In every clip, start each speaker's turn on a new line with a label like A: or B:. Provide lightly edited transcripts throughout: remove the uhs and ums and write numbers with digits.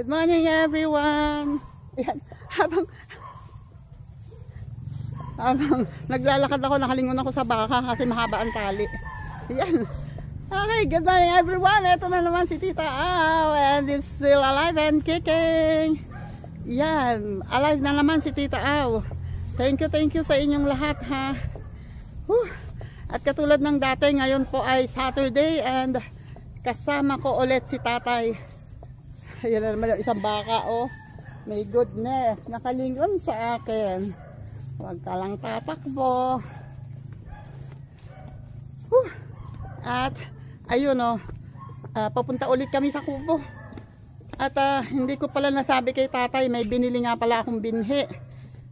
A: Good morning everyone. Ayan, habang naglalakad ako, nakalingon ako sa baka kasi mahaba ang tali. Ayan. Okay, good morning everyone. Ito na naman si Tita Aw and is still alive and kicking. Yan, alive na naman si Tita Aw. Thank you sa inyong lahat ha. At katulad ng dati, ngayon po ay Saturday and kasama ko ulit si Tatay. Ayan na naman yung isang baka, oh. My goodness, nakalingon sa akin. Huwag ka lang tatakbo. At ayun, oh, papunta ulit kami sa kubo. At hindi ko pala nasabi kay Tatay, may binili nga pala akong binhi.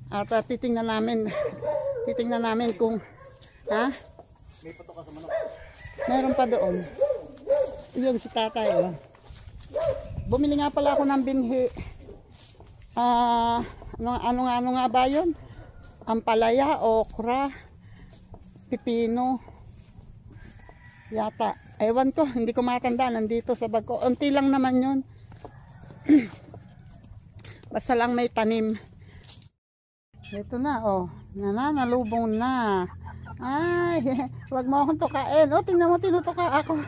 A: At titingnan namin kung may patok ka sa manok. Meron pa doon. Iyon si Tatay, oh. Bumili nga pala ako ng binhi. Ano nga ba yun? Ampalaya, okra, pipino. Yata. Ewan ko, hindi ko matanda. Nandito sa bag ko. Unti lang naman yun. Basta lang may tanim. Ito na, oh. Nalubong na. Ay, wag mo akong tukain. Oh, tingnan mo, tinutuka ako.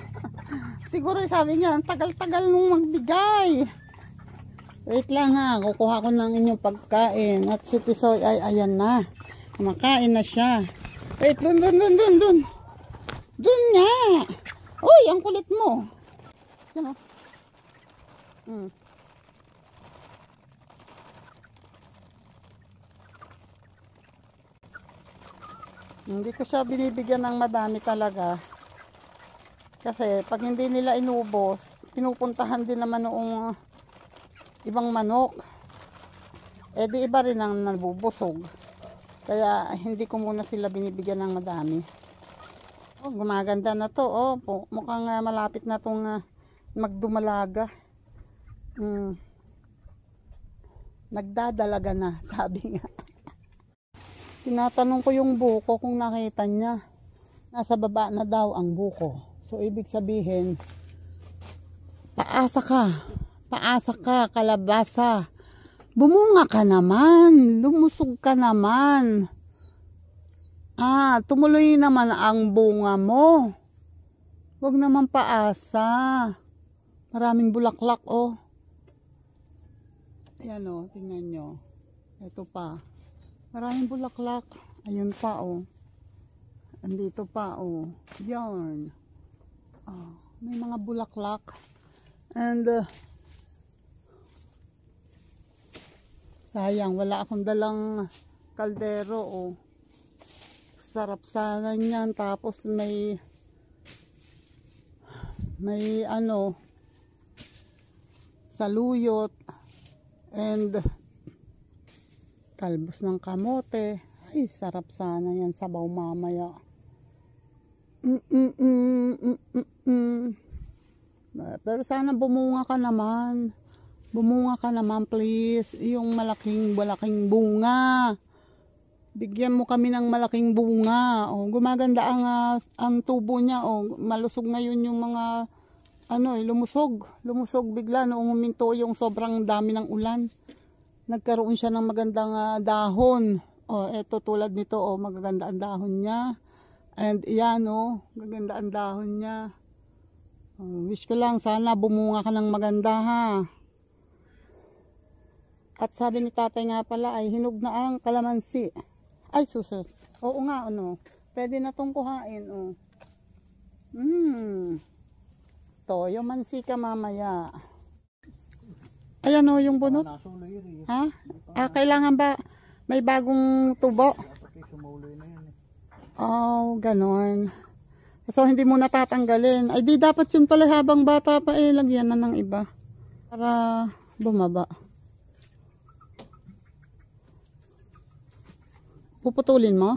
A: Siguro sabi niya, tagal-tagal nung magbigay. Wait lang ha, kukuha ko ng inyong pagkain. At si Tisoy ay ayan na. Kumakain na siya. Wait, dun. Dun nga. Uy, ang kulit mo. Yan o. Hindi ko siya binibigyan ng madami talaga. Kasi pag hindi nila inubos, pinupuntahan din naman noong ibang manok. Eh di iba rin ang nabubusog. Kaya hindi ko muna sila binibigyan ng madami. Oh, gumaganda na to. Oh, mukhang malapit na tong magdumalaga. Nagdadalaga na, sabi nga. Tinatanong ko yung buko kung nakita niya. Nasa baba na daw ang buko. So ibig sabihin, paasa ka, kalabasa. Bumunga ka naman, lumusog ka naman. Tumuloy naman ang bunga mo. Huwag naman paasa. Maraming bulaklak, oh. Ayan, oh, tingnan nyo. Ito pa. Maraming bulaklak. Ayun pa, oh. Andito pa, oh. Yarn. May mga bulaklak. And sayang, wala akong dalang kaldero, oh. Sarap sana niyan. Tapos may saluyot and kalbos ng kamote. Ay, sarap sana yan, sabaw mamaya. Pero sana bumunga ka naman. Bumunga ka naman, please. Yung malaking bunga. Bigyan mo kami ng malaking bunga. Oh, gumaganda ang tubo niya. Oh, malusog ngayon yung mga lumusog bigla noong huminto yung sobrang dami ng ulan. Nagkaroon siya ng magandang dahon. Oh, eto tulad nito, oh, magaganda ang dahon niya. And yan, oh, maganda ang dahon niya. Oh, wish ko lang sana bumunga ka ng maganda ha. At sabi ni Tatay nga pala ay hinog na ang kalamansi. Ay, susos. Oo nga, ano. Pwede na tong kuhain, oh. Toyo mansi ka mamaya. Ayan, oh, yung bunot. Ha? Kailangan ba may bagong tubo? Oh, ganon. So, hindi mo natatanggalin. Ay, di dapat yun pala habang bata pa lagyan na ng iba. Para bumaba. Puputulin mo?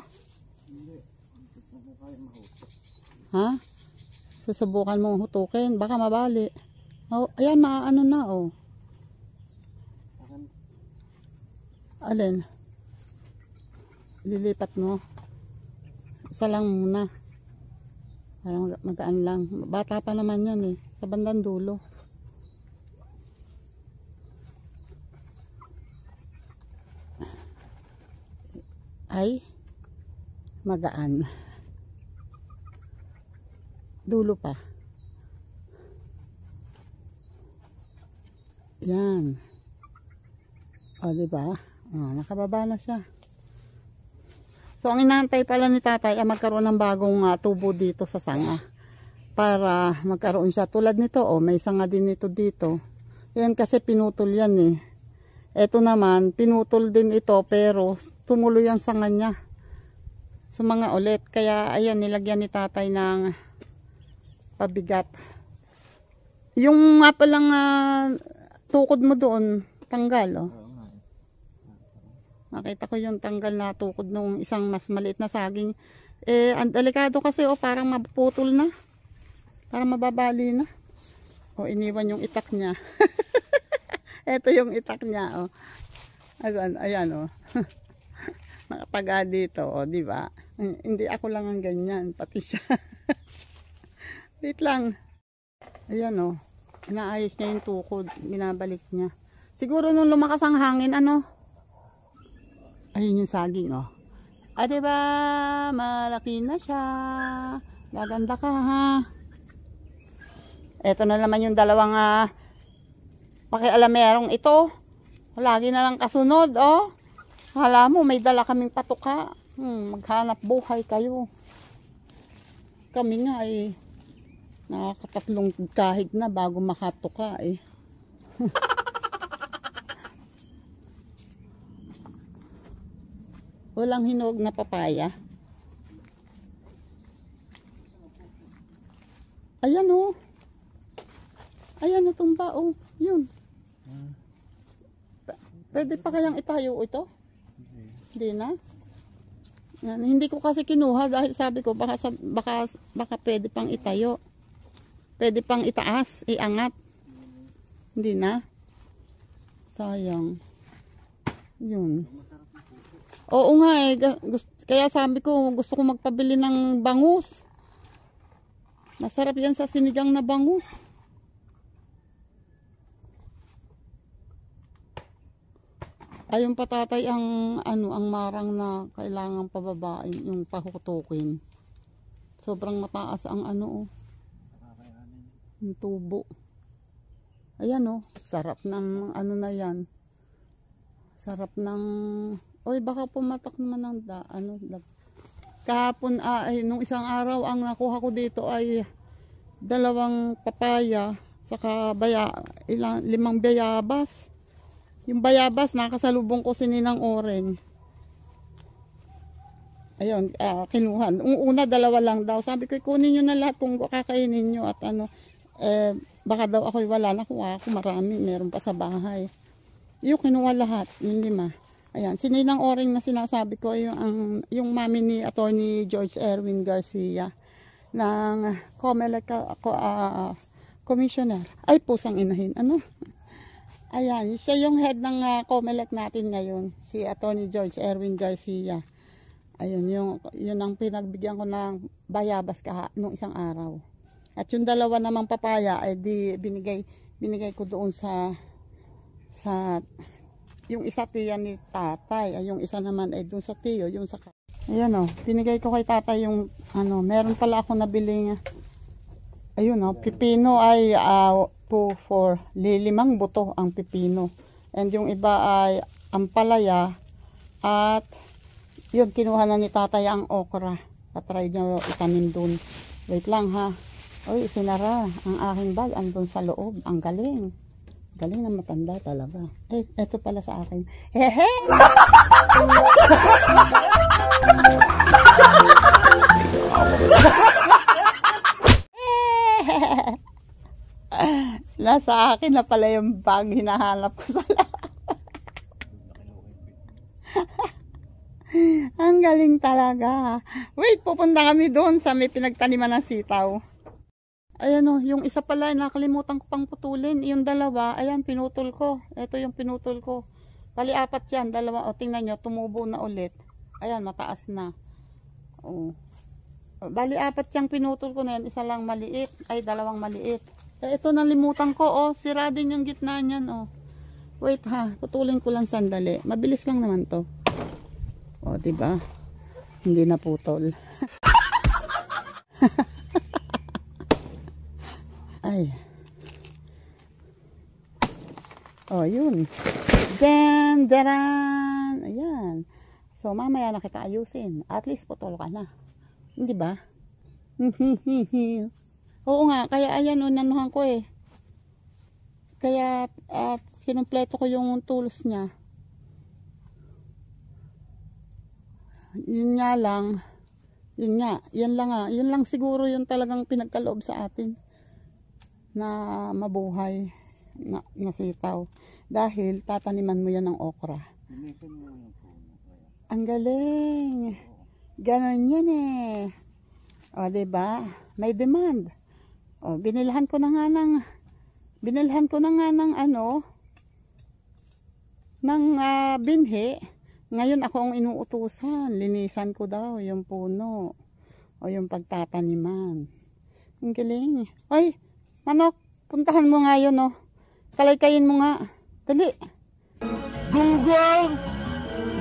A: Ha? Susubukan mong hutukin. Baka mabali. Oh, ayan, maano na, oh. Alin? Lilipat mo. Isa lang muna. Para magaan lang. Bata pa naman yan, eh. Sa bandang dulo. ay magaan. Dulo pa. Yan. O, diba? O, nakababa na siya. So, ang inaantay pala ni tatay ay magkaroon ng bagong tubo dito sa sanga. Para magkaroon siya. Tulad nito, o, may sanga din nito dito. Yan kasi pinutol yan eh. Ito naman, pinutol din ito pero tumuloy ang sanga niya. So, mga ulit. Kaya, ayan, nilagyan ni tatay ng pabigat. Yung nga palang tukod mo doon, tanggal, oh. Nakita ko yung tanggal na tukod nung isang mas maliit na saging. Eh, ang delikado kasi, oh, parang maputol na. Parang mababali na. O, iniwan yung itak niya. Ito yung itak niya, oh. Ayan, oh. Nakataga dito, oh, di ba? Hindi ako lang ang ganyan, pati siya. Wait lang. Ayan, oh. Inaayos niya yung tukod, binabalik niya. Siguro nung lumakas ang hangin, ano? Ayun yung saging, oh. Ah, diba? Malaki na siya. Gaganda ka, ha? Ito na naman yung dalawang pakialamerong ito. Lagi na lang kasunod, oh. Hala mo, may dala kaming patuka. Maghanap buhay kayo. Kami nga, eh. Nakakatatlong kahig na bago makatuka, eh. Walang hinog na papaya. Ayan, oh. Ayan, natumba, oh. Yun. Pwede pa kayang itayo ito? Hindi na. Yan. Hindi ko kasi kinuha dahil sabi ko baka pwede pang itayo. Pwede pang itaas, iangat. Hindi na. Sayang. Yun. Oo nga eh. Kaya sabi ko gusto ko magpabili ng bangus. Masarap yan sa sinigang na bangus. Ayun pa tatay ang ang marang na kailangan pababain, yung pahutukin. Sobrang mataas ang oh. Yung tubo. Ayan, oh, sarap ng na yan. Sarap ng oy, baka pumatak naman ng kahapon nung isang araw ang nakuha ko dito ay 2 papaya saka 5 bayabas. Yung bayabas nakasalubong ko si Ninang Oren. Ayun, kinuha. Una 2 lang daw. Sabi ko kunin niyo na lahat kung kakainin niyo at baka daw ako'y wala, nakuha ako marami, meron pa sa bahay. Yung kinuha lahat, yung 5. Ayan, si Ninang Oren na sinasabi ko yung mami ni Attorney George Erwin Garcia ng COMELEC commissioner. Ay, pusang inahin. Ayan, siya yung head ng COMELEC natin ngayon, si Attorney George Erwin Garcia. Ayun, yun ang pinagbigyan ko ng bayabas nung isang araw. At yung 2 namang papaya ay binigay ko doon sa yung isa tiya ni tatay, ay yung isa naman ay doon sa tiyo, yung sa ayan, oh, binigay ko kay tatay yung meron pala ako nabiling ayun, oh, pipino ay 2, 4, 5 buto ang pipino, and yung iba ay ampalaya, at yun kinuha na ni tatay ang okra. Patry nyo itanim dun. Wait lang, ha. Oy, sinara ang aking bag andun sa loob. Ang galing. Galing na matanda talaga. Eh, eto pala sa akin. Hehe! Nasa akin na pala yung bag hinahanap ko sa lahat. Ang galing talaga. Wait, pupunta kami doon sa may pinagtaniman ng sitaw. Ayan, oh, yung isa pala, nakalimutan ko pang putulin. Yung 2, ayan, pinutol ko. Ito yung pinutol ko. Bali 4 yan, 2. O, tingnan nyo, tumubo na ulit. Ayan, mataas na. Oh. Bali 4 yung pinutol ko na yan. Isa lang maliit, ay 2 maliit. Ito nalimutan ko, oh, sira din yung gitna niyan, oh. Wait, ha, putulin ko lang sandali. Mabilis lang naman to. O, diba? Hindi naputol. Ay. O, yun. Jan, daran. Ayan. So, mamaya na kita ayusin. At least putol ka na. Hindi ba? Oo nga, kaya ayan, unanuhan ko eh. Kaya, kinumpleto ko yung tools niya. Yun nga lang, yan lang siguro yung talagang pinagkaloob sa atin na mabuhay na sitaw. Dahil tataniman mo yan ng okra. Ang galing. Ganon yan eh. O, diba? May demand. O, binilhan ko na nga ng binhi. Ngayon ako ang inuutusan. Linisan ko daw yung puno. O yung pagtataniman. Ang galing. Ay, manok, puntahan mo nga yun, no? Kalay-kayin mo nga. Dali.
B: Gunggong!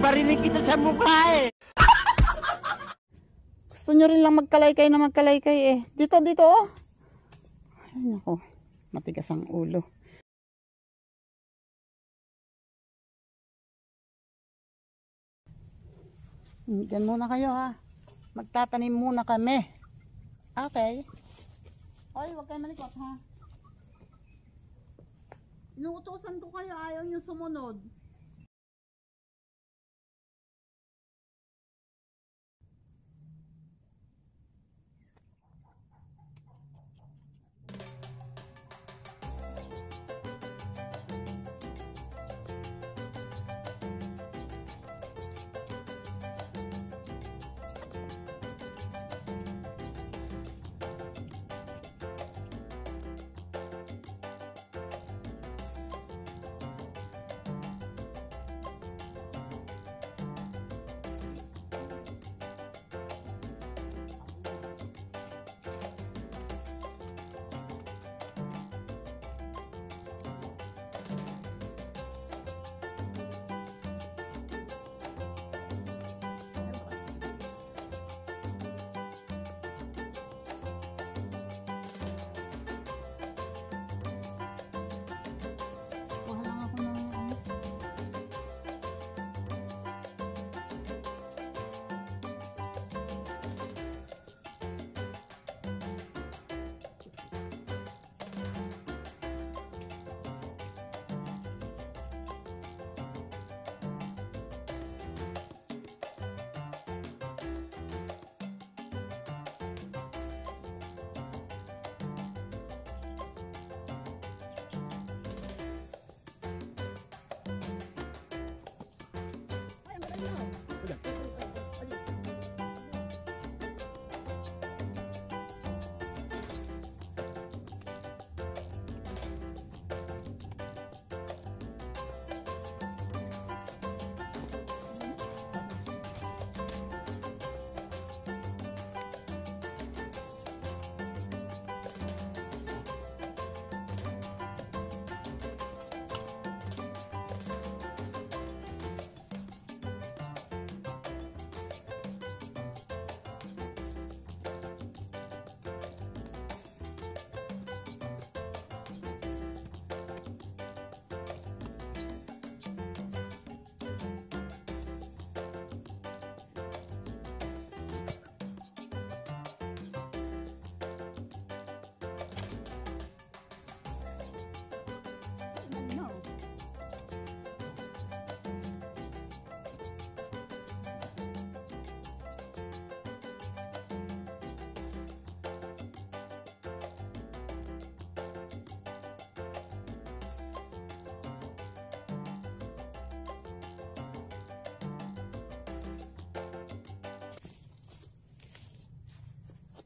B: Barinig kita sa mukha eh!
A: Gusto nyo rin lang magkalaykay na magkalaykay eh. Dito, oh. Ay, nako. Matigas ang ulo. Diyan muna kayo ha. Magtatanim muna kami. Okay. Oy, huwag kayo malikot ha. Inuutosan ko kayo, ayaw nyo sumunod.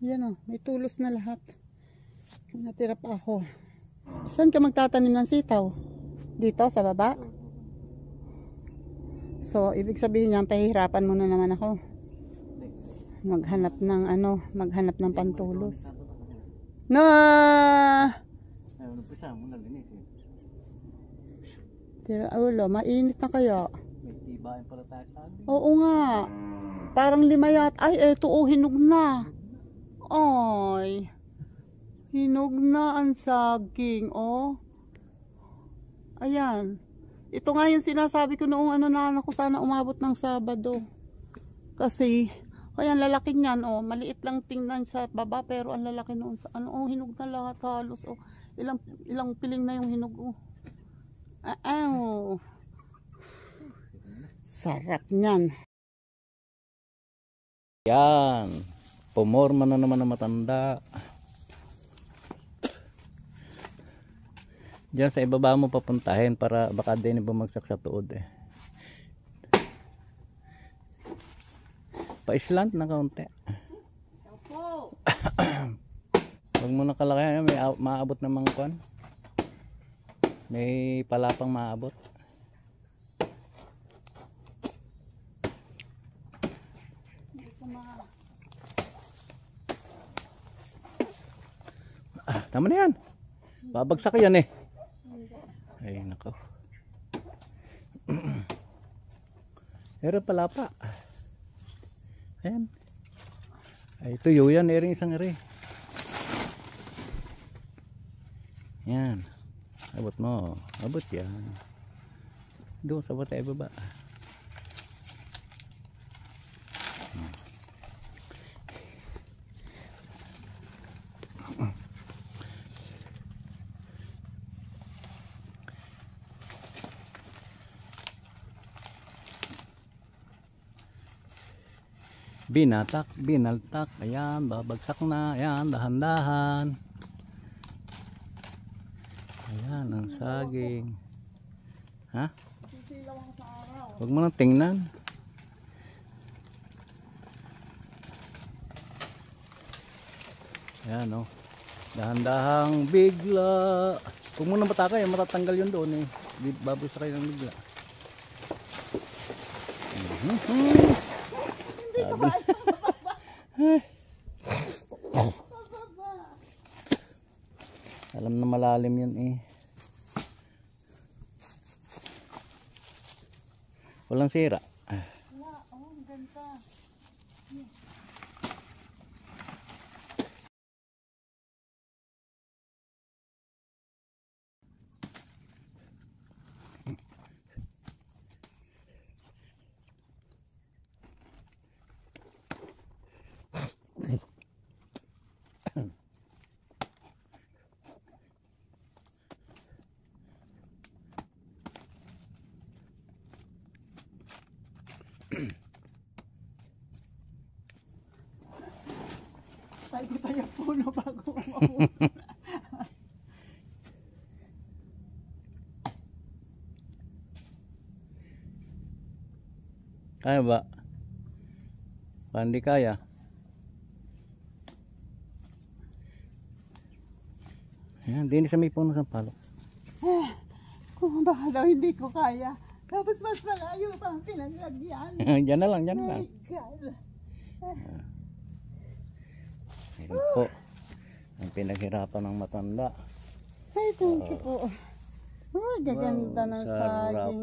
A: Yan o, may tulos na lahat. Natira pa ako. Saan ka magtatanim ng sitaw? Dito sa baba? So, ibig sabihin niyan, pahihirapan mo na naman ako. Maghanap ng pantulos. No! Tira ulo, mainit na kaya.
C: bahay pala tayo sabi.
A: Oo nga. Parang 5 yata. Ay, eto oh, hinog na. Ay. Hinog na ang saging, oh. Ayan. Ito nga yung sinasabi ko noong ano na ako sana umabot ng Sabado. Kasi, ayan lalaki niyan, oh. Maliit lang tingnan sa baba pero ang lalaki noon sa ano, oh, hinog na lahat halos, oh. Ilang piling na yung hinog, oh. Sarap niyan.
C: Yan. Pumorma na naman na matanda. Diyan sa ibaba mo papuntahin para baka din bumagsak sa tuod eh. Pa-islant na kaunti.
A: Opo.
C: Huwag mo na kalakayan, may maabot na mangkon. May palapang maabot. Tama na yan. Babagsak yan eh. Ay nako. Pero palapa. Ayan. Ay tuyo yan. Ering isang ere. Yan. Abot mo. Abot yan. Doon sa bata ibaba. Binatak, binaltak, ayan, babagsak na, ayan, dahan-dahan. Ayan, ang saging. Ha? Huwag mo nang tingnan. Ayan, oh. Dahan-dahang bigla. Huwag mo nang matakay, matatanggal yun doon eh. Babagsak kayo ng bigla. Alam na malalim yun eh. Walang sira.
A: Wala, oh, ganda. Tayo tayo puno bago umauwi.
C: Kaya ba? Hindi kaya. Ayan, din sa may puno ng palok.
A: Kung baka daw hindi ko kaya. Tapos mas malayo pa ang pinaglagyan.
C: Diyan na lang, diyan na lang.
A: My God.
C: Ayun po. Ang pinaghirapan ng matanda.
A: Ay, thank you po. Oh, gaganda ng saging.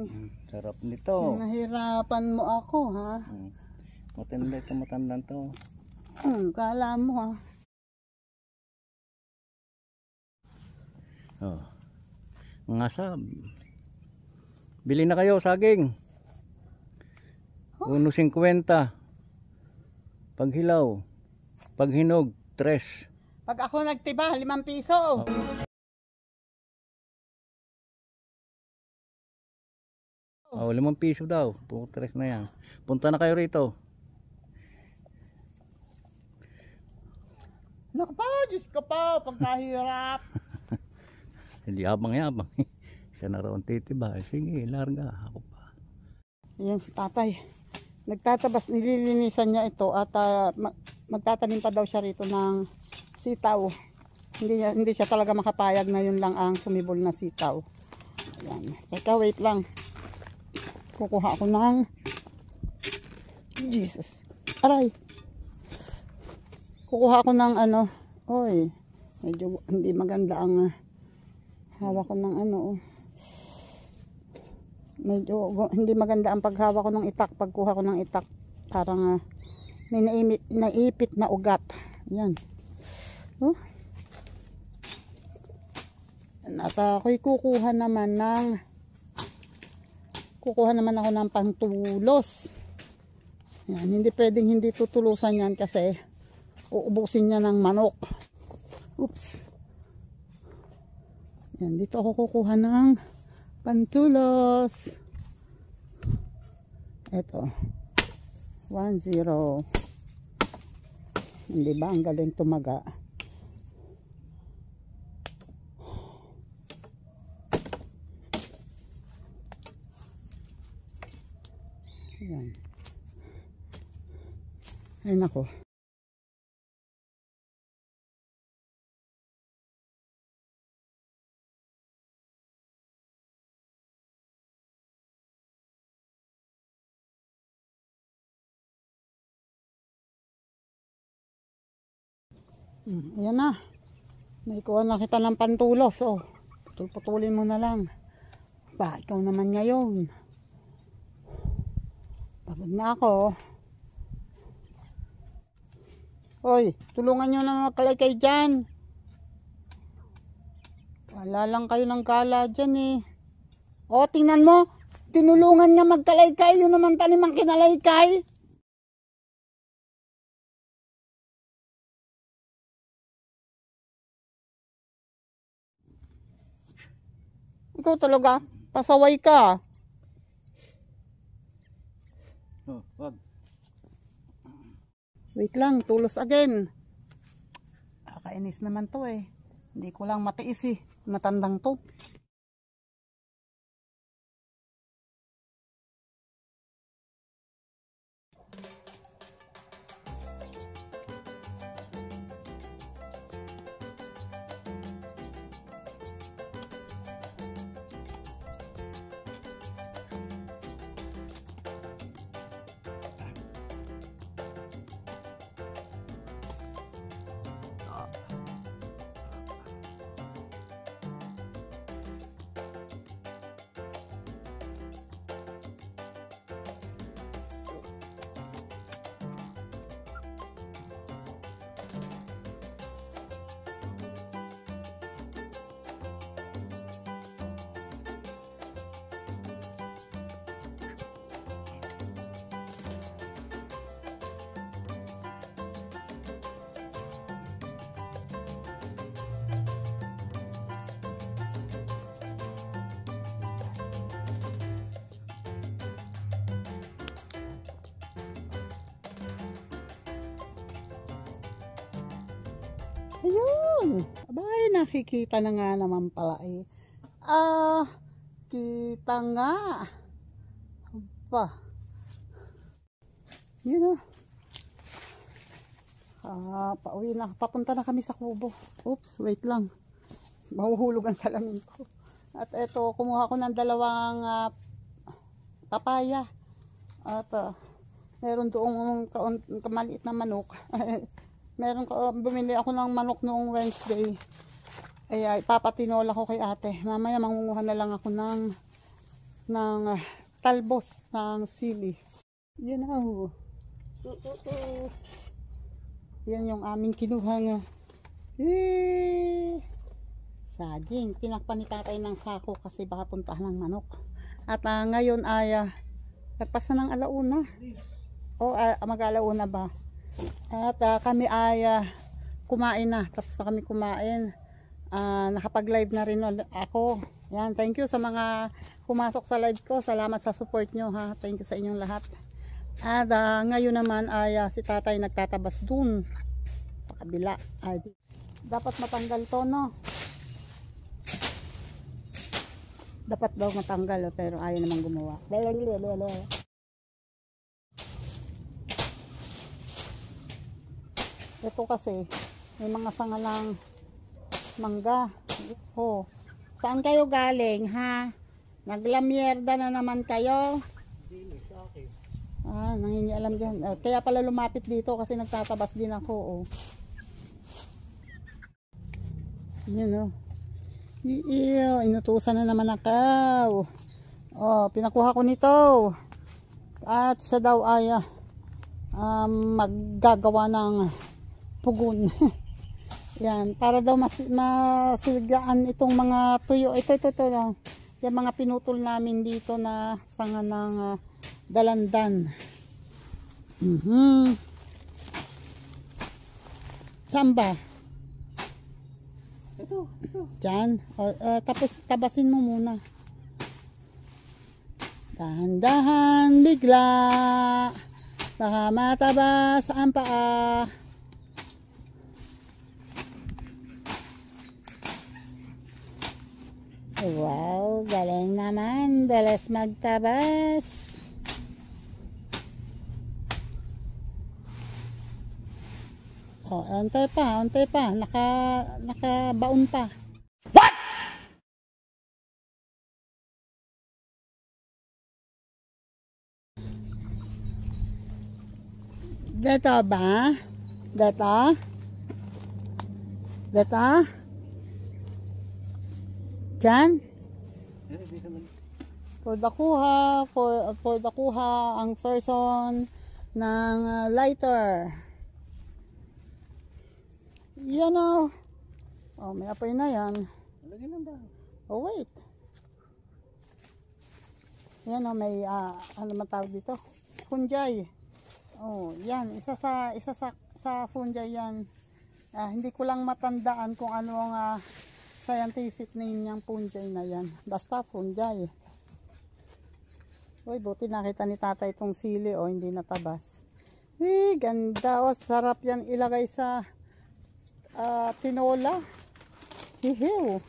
C: Sarap nito.
A: Nahirapan mo ako, ha?
C: Matanda ito, matanda to.
A: Kala mo, ha?
C: Oh. Mga sab. Bili na kayo saging. 1.50. Paghilaw. Paghinog, 3.
A: Pag ako nagtiba, 5 piso.
C: Oh, 5 piso daw. 3 na yan. Punta na kayo rito.
A: Naku po, Diyos ko po, pagkahirap.
C: Hindi abang-yabang. Siya na raw ang titiba. Sige, larga. Ako pa.
A: Yan si tatay. Nagtatabas, nililinisan niya ito at magtatanim pa daw siya rito ng sitaw. Hindi siya talaga makapayag na yun lang ang sumibol na sitaw. Ayan. Teka, wait lang. Kukuha ako ng Jesus. Aray. Kukuha ako ng ano. Oy. Medyo hindi maganda ang hawak ko ng ano. Medyo hindi maganda ang paghawa ko ng itak, pagkuha ko ng itak. Parang may naipit na ugat. Yan. Oh. At ako'y kukuha naman ako ng pantulos. Yan, hindi pwedeng hindi tutulusan yan kasi uubusin niya ng manok. Oops. Yan, dito ako kukuha ng pantulos. Ito. 1-0. Hindi ba ang galing tumaga? Yan. Ay nako. Ayan na. Naikuha na kita ng pantulos. Oh, putulin mo na lang. Ba, ikaw naman ngayon. Pagod na ako. Hoy, tulungan nyo na makalaykay dyan. Kala lang kayo ng kala dyan eh. O, tingnan mo. Tinulungan nga magkalaykay. Yun naman tanimang kinalaykay. Ikaw talaga, pasaway ka.
C: Oh, wag.
A: Wait lang, tulos again. Kakainis naman to eh. Hindi ko lang matiis eh. Matandang to. Ayun. Abay, nakikita na nga naman pala eh. Kita nga. Aba. Yun o. Pauwi na. Papunta na kami sa kubo. Oops, wait lang. Mahuhulog ang salamin ko. At eto, kumuha ko ng dalawang papaya. At meron doong maliit na manok. Bumili ako ng manok noong Wednesday. Ay ipapatinola ko kay ate. Mamaya mangunguha na lang ako ng talbos ng sili. Yan na. Yan yung aming kinuha nga. Saging. Tinakpan ni tatay ng sako kasi baka puntahan ng manok. At ngayon ay nagpas na ng alauna. O mag-alauna ba? At kami ay kumain na. Tapos na kami kumain. Nakapag-live na rin ako. Yan, thank you sa mga pumasok sa live ko. Salamat sa support nyo ha. Thank you sa inyong lahat. At ngayon naman ay si tatay nagtatabas dun sa kabila. Dapat matanggal to, no? Dapat daw matanggal pero ayaw naman gumawa. Ito kasi may mga sangalang mangga. Oh. Saan kayo galing ha? Naglamyerda na naman kayo? Nangingialam dyan. Kaya pala lumapit dito kasi nagtatabas din ako. Oh. Yun oh. Inutusan na naman ako. Oh, pinakuha ko nito. At siya daw ay maggagawa ng pugon. Yan, para daw masigaan itong mga tuyo. Ito. Yung mga pinutol namin dito na sanga ng dalandan. Saan ba?
B: Ito.
A: Diyan. Tapos tabasin mo muna. Dahan-dahan bigla. Baka matabas ang paa. Wow, galing naman. Bilis magtabas. Oh, antay pa. Nakabaon pa.
B: What?
A: Dito ba? Dito? Diyan? For the kuha ang person ng lighter. Yan o. Oh, may apoy na yan.
C: Lagyan lang ba?
A: Oh, wait. Yan o, may ano man tawag dito? Fungi. Oh, yan. Isa sa fungi yan. Hindi ko lang matandaan kung ano ang scientific name niyang fungi na yan. Basta fungi. Uy, buti nakita ni tatay itong sili o hindi natabas. Ganda o. Sarap yan ilagay sa tinola. Hihiw.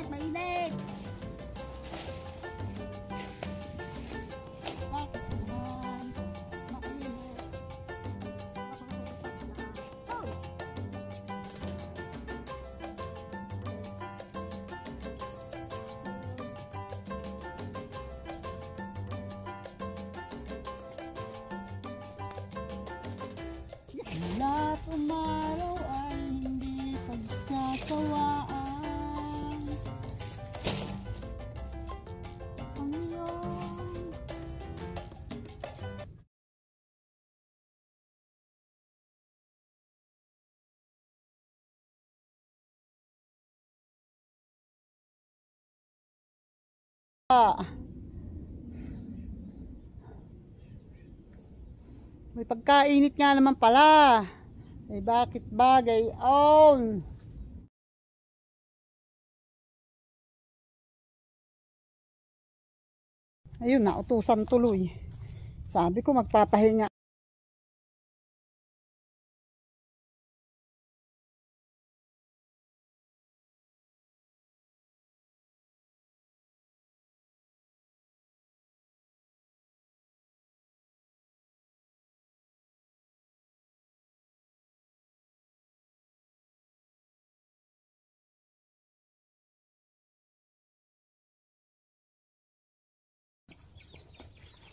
A: Mainit. Lahat umaraw ay hindi pagsasawaan. Ang iyong may pagkainit nga naman pala. Eh bakit bagay on? Ayun, nautusan tuloy. Sabi ko magpapahinga.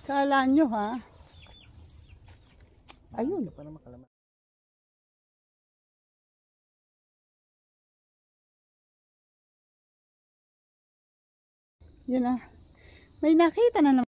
A: Kala nyo ha? Ayun.
C: Para makalaman.
A: Yun ah. May nakita na naman.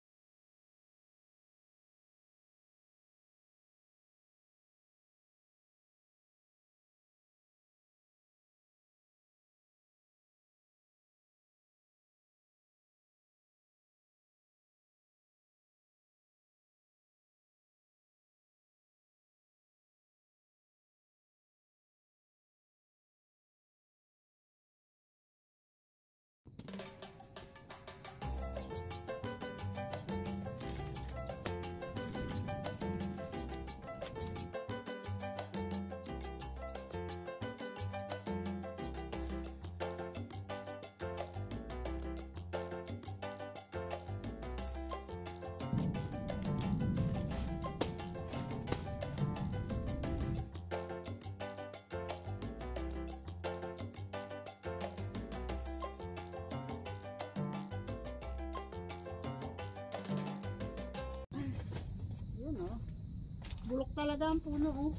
A: Bulok talaga ang puno, oh.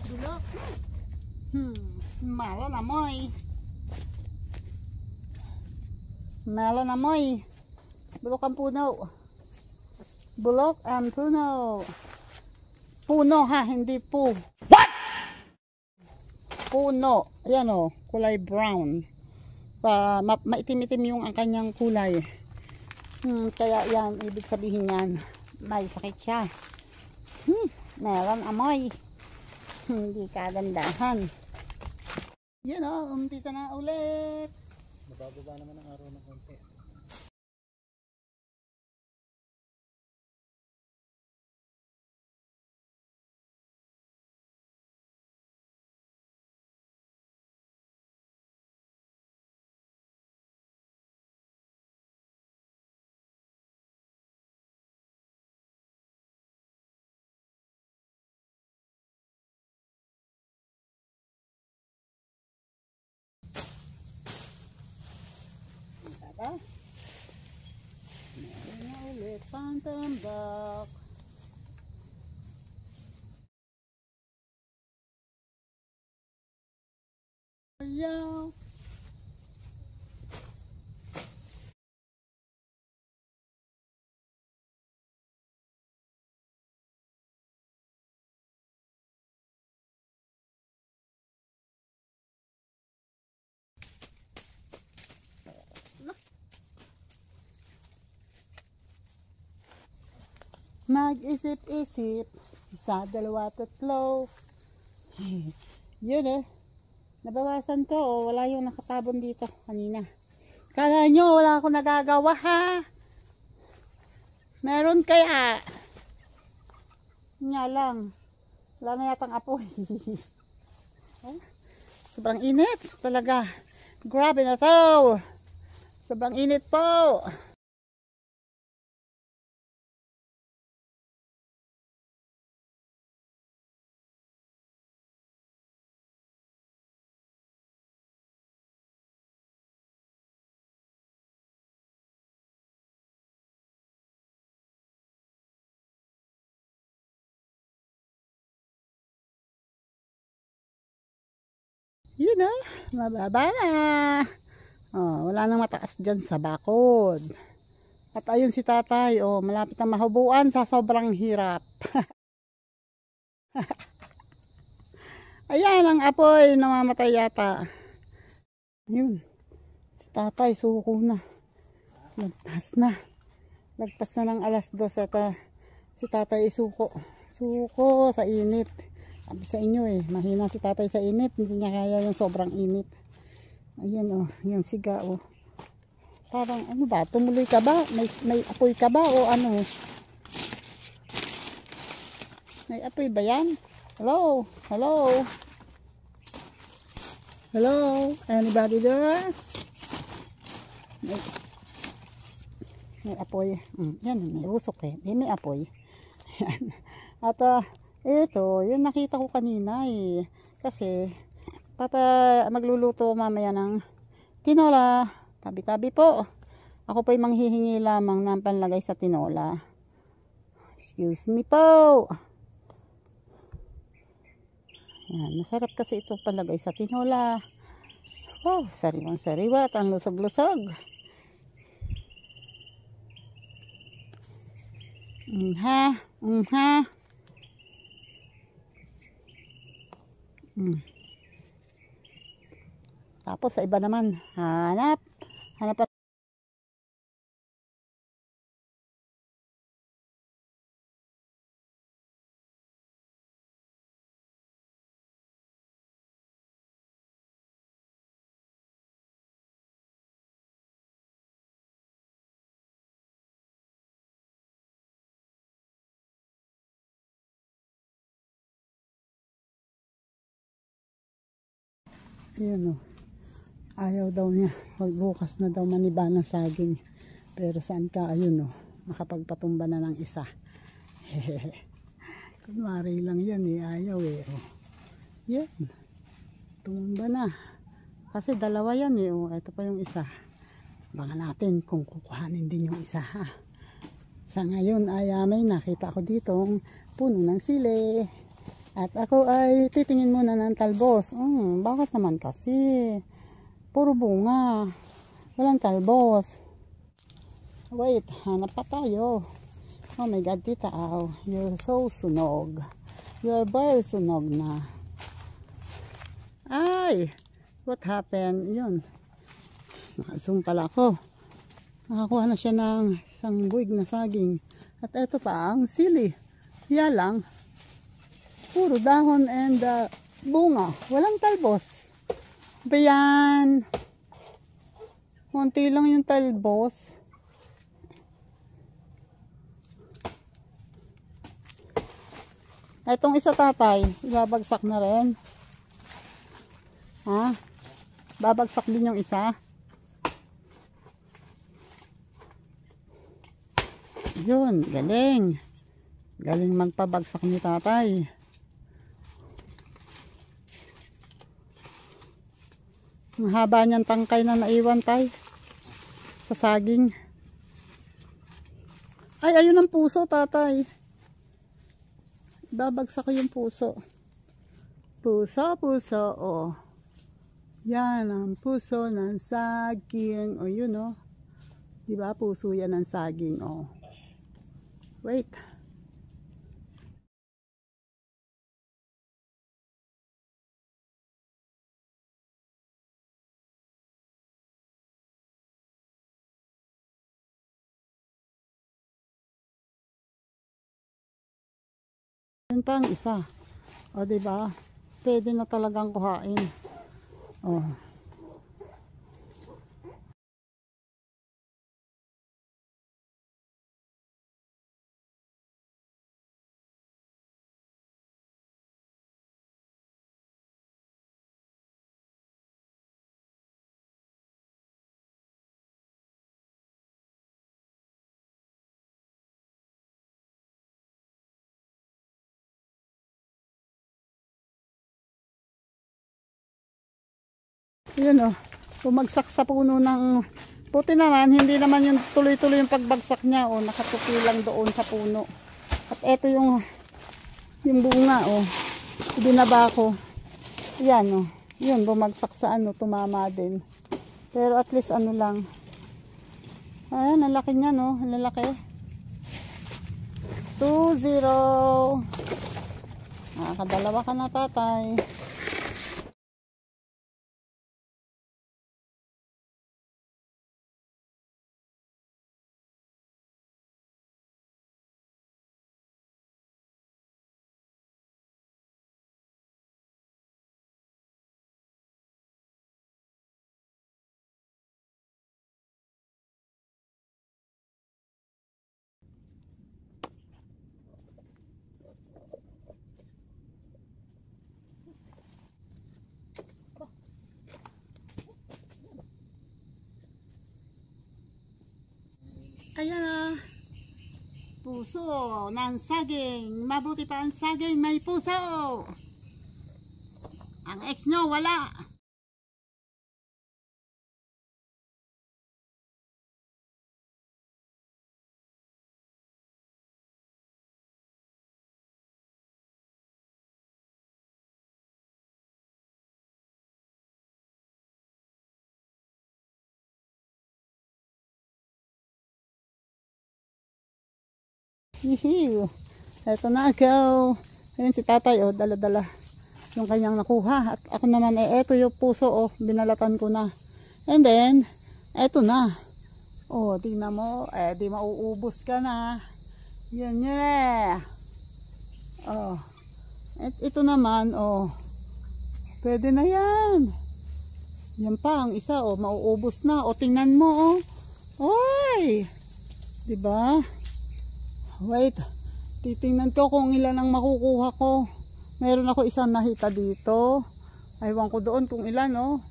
A: Bulok. Melon amoy. Melon amoy. Bulok ang puno. Bulok ang puno. Puno ha, hindi po. What? Puno. Ayan o, kulay brown. Maitim-itim yung ang kanyang kulay. Kaya yan, ibig sabihin yan, may sakit siya. Meron amoy. Hindi kagandahan. Yan o, umpisa na ulit.
C: Mabababa naman ang araw ng konti.
A: Meron na ulit pantambak. Ayaw. Mag-isip-isip, isa, dalawa, tatlo. Yun eh. Nabawasan ko, oh. Wala yung nakatabon dito kanina. Kala nyo, wala akong nagagawa ha. Meron kaya. Nga lang. Wala na yatang apoy. Sobrang init talaga. Grabe na to. Sobrang init po. Yun na, mababa na. Oh, wala nang mataas dyan sa bakod. At ayun si tatay, oh, malapit na mahubuan sa sobrang hirap. Ayan ang apoy, namamatay yata. Yun, si tatay, suko na. Lagpas na ng alas 2 at si tatay suko. Suko sa init. Sabi sa inyo eh, mahina si tatay sa init, hindi niya kaya yung sobrang init. Ayan oh, yung siga oh. Parang ano ba, tumuloy ka ba? May apoy ka ba o ano? May apoy ba yan? Hello? Hello? Hello? Anybody there? May apoy. Yan, may usok eh. May apoy. Yan. At ito, yun nakita ko kanina eh. Kasi, magluluto mamaya ng tinola. Tabi-tabi po. Ako po'y manghihingi lamang ng panlagay sa tinola. Excuse me po. Yan, masarap kasi ito panlagay sa tinola. Oh, sariwang-sariwa at ang lusog-lusog. Tapos sa iba naman, hanap pa. Ayun o. Ayaw daw niya. Bukas na daw maniba ng saging. Pero saan ka? Ayun o. Makapagpatumba na ng isa. Kunwari lang yan eh. Ayaw eh. O. Yan. Tumumba na. Kasi dalawa yan eh. O. Ito pa yung isa. Baka natin kung kukuhanin din yung isa ha. Sa ngayon ay may nakita ko ditong puno ng sili. At ako ay titingin muna ng talbos. Bakit naman kasi? Puro bunga. Walang talbos. Wait, hanap pa tayo. Oh my God, tita. Oh, you're so sunog. You're very sunog na. Ay! What happened? Yun. Naka-zoom pala ako. Nakakuha na siya ng isang buwig na saging. At eto pa ang sili. Kaya lang, puro dahon and bunga. Walang talbos. Bayan. Konti lang yung talbos. Etong isa tatay, ibabagsak na rin. Ha? Babagsak din yung isa. Yun, galing. Galing magpabagsak ni tatay. Ang haba niyang tangkay na naiwan tay sa saging. Ay, ayun ang puso tatay. Babagsak ko yung puso. Puso, puso, oh. Yan ang puso ng saging. O yun, oh. Diba, puso yan ng saging, oh. Wait. Yun pa ang isa. O, diba? Pwede na talagang kuhain. O. Yun o, bumagsak sa puno ng puti naman, hindi naman yung tuloy-tuloy yung pagbagsak niya o, nakatupi lang doon sa puno. At eto yung bunga o, binaba ko. Yan o, yun bumagsak sa ano, tumama din. Pero at least ano lang. Ayan, ang laki niya no, ang lalaki. 2-0. Nakakadalawa ka na tatay. Ayan na. Puso ng saging. Mabuti pa ang saging may puso. Ang ex nyo wala. Hihiw. Eto na ako. Ayun si tatay oh, dala-dala yung kanyang nakuha. At ako naman eto yung puso oh, binalatan ko na. And then, eto na. Oh, tingnan mo, di mauubos ka na. Yan yan. Oh. At ito naman oh. Pwede na yan. Yan pa ang isa oh, mauubos na. O tingnan mo oh. Oy! 'Di ba? Wait, titingnan ko kung ilan ang makukuha ko. Meron ako isang nakita dito. Aywan ko doon kung ilan, oh.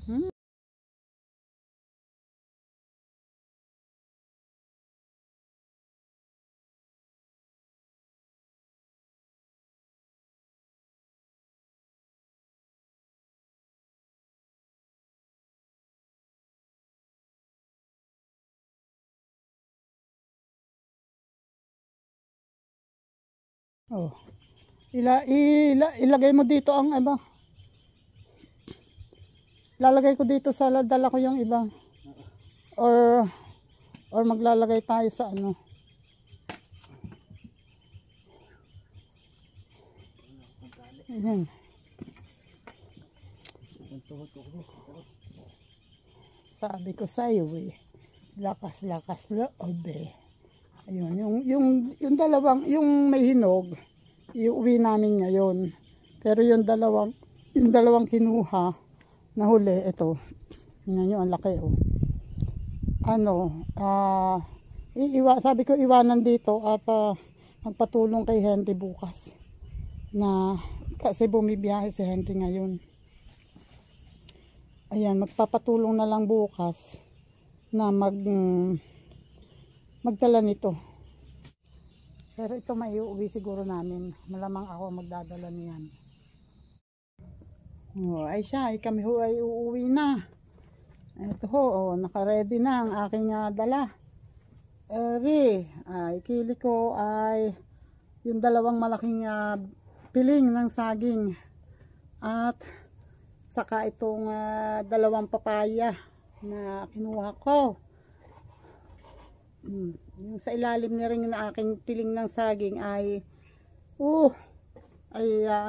A: Oh. Ilagay mo dito ang iba. Lalagay ko dito sa dala ko yung iba. Or maglalagay tayo sa ano. Ayan. Sabi ko sa iyo eh. Lakas-lakas loob eh. Ayun, yung dalawang, yung may hinog, iuwi namin ngayon. Pero yung dalawang kinuha na huli, ito. Tingnan nyo, ang laki oh. Ano, sabi ko iwanan dito at magpatulong kay Henry bukas. Kasi bumibiyahe si Henry ngayon. Ayan, magpapatulong na lang bukas na magdala nito. Pero ito maiuwi siguro namin. Malamang ako magdadala niyan. Oh, ay siya, kami ho ay uuwi na. Ito ho, naka-ready na ang aking dala. Ikili ko ay yung dalawang malaking piling ng saging. At saka itong dalawang papaya na kinuha ko. Yung sa ilalim na rin ng aking piling ng saging ay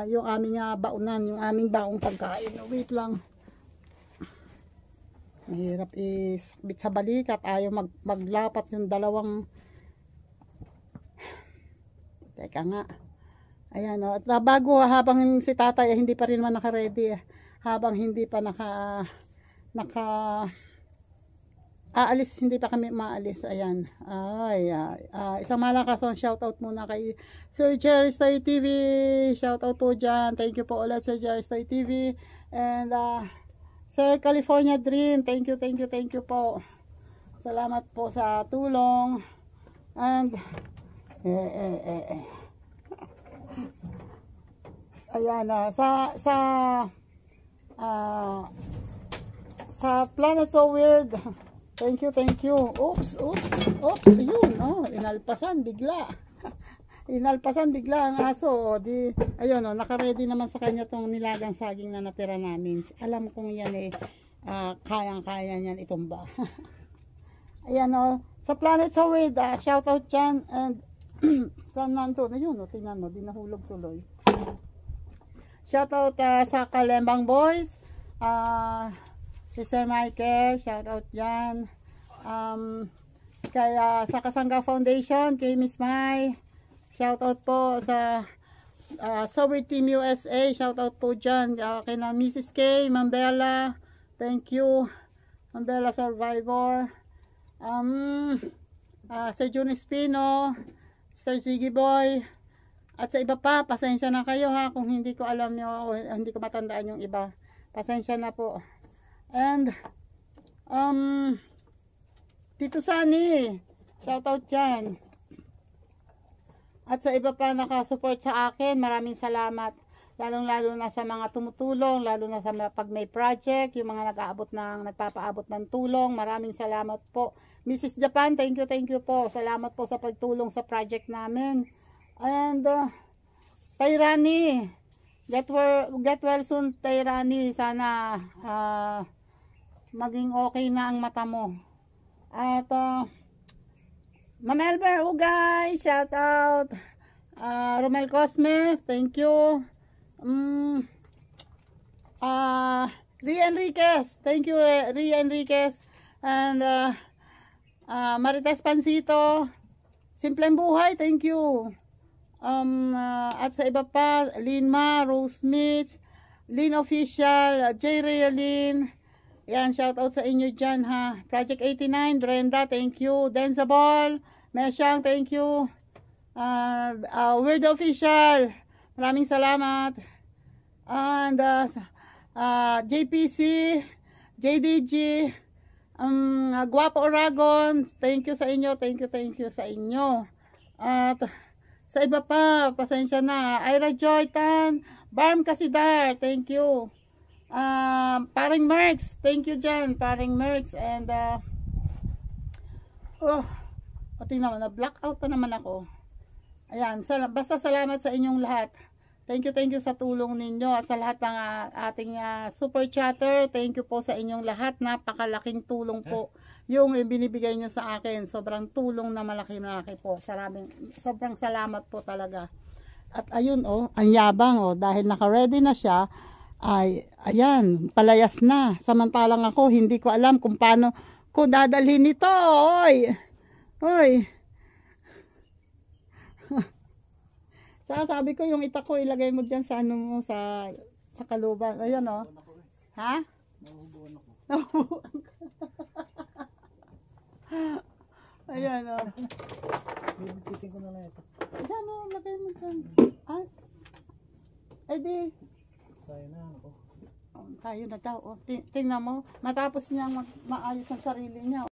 A: yung aming baunan, yung aming baong pagkain. Wait lang. Mahirap isbit sa balikat. Ayaw maglapat yung dalawang. Teka nga. Ayan o. At bago habang si tatay hindi pa rin naman naka-ready. Habang hindi pa aalis, hindi pa kami maalis. Ayan. Isang malakas ang shoutout muna kay Sir Jerry Stoy TV. Shoutout po dyan. Thank you po ulit Sir Jerry Stoy TV. And Sir California Dream. Thank you po. Salamat po sa tulong. And ayan sa Planet So Weird. Thank you. Oops. Ayun, inalpasan bigla. Inalpasan bigla ang aso. Ayun, naka-ready naman sa kanya tong nilagang saging na natira namin. Alam kong yan kayang-kaya niyan itumba. Ayan sa Planet So Weird, shout out dyan. And saan nandun? Ayun, tingnan mo, di nahulog tuloy. Shout out sa Kalembang Boys. Si Sir Michael, shout out dyan. Kaya sa Kasangga Foundation, kay Miss Mai, shout out po sa Sober Team USA, shout out po dyan. Kay na Mrs. K, Mambella, thank you. Mambella Survivor. Sir Jun Espino, Sir Ziggy Boy, at sa iba pa, pasensya na kayo kung hindi ko alam nyo, hindi ko matandaan yung iba. Pasensya na po. And Tito Sunny, shout out dyan. At sa iba pa nakasupport sa akin, maraming salamat. Lalong-lalo na sa mga tumutulong, lalo na sa pag may project, yung mga nagpapaabot ng tulong. Maraming salamat po. Mrs. Japan, thank you po. Salamat po sa pagtulong sa project namin. And Tayrani, get well soon Tayrani. Sana maging okay na ang mata mo. At Ma'am Elber Ugay, shout out. Romel Cosme, thank you. Ria Enriquez, thank you Ria Enriquez. And Marites Pansito, Simpleng Buhay, thank you. At sa iba pa, Linma, Rose Mitch, Lin Official, J. Realin, yan, shout out sa inyo dyan ha. Project 89, Brenda, thank you. Denzabol, Mesyang, thank you. Weird Official, maraming salamat. And JPC, JDG, Guapo Oragon, thank you sa inyo, thank you sa inyo. At sa iba pa, pasensya na. Ira Joytan, Barm Kasidar, thank you. Paring Merks, thank you dyan, Paring Merks. And tingnan mo, na blackout na naman ako. Ayan, basta salamat sa inyong lahat. Thank you sa tulong ninyo at sa lahat ng ating super chatter. Thank you po sa inyong lahat. Napakalaking tulong po yung binibigay nyo sa akin. Sobrang tulong na malaki po. Sobrang salamat po talaga. At ayun ang yabang dahil naka-ready na siya. Ay, ayan, palayas na. Samantalang ako, hindi ko alam kung paano ko dadalhin ito. Oy. Saka sabi ko yung itak ko ilagay mo diyan sa sa kalubang. Ayan Ha? Nahubuan ako. Ayan Bibitin ko na lang ito. Ayan lagay mo diyan. Ay di. Tayo na daw. Tingnan mo, matapos niyang maayos ang sarili niya.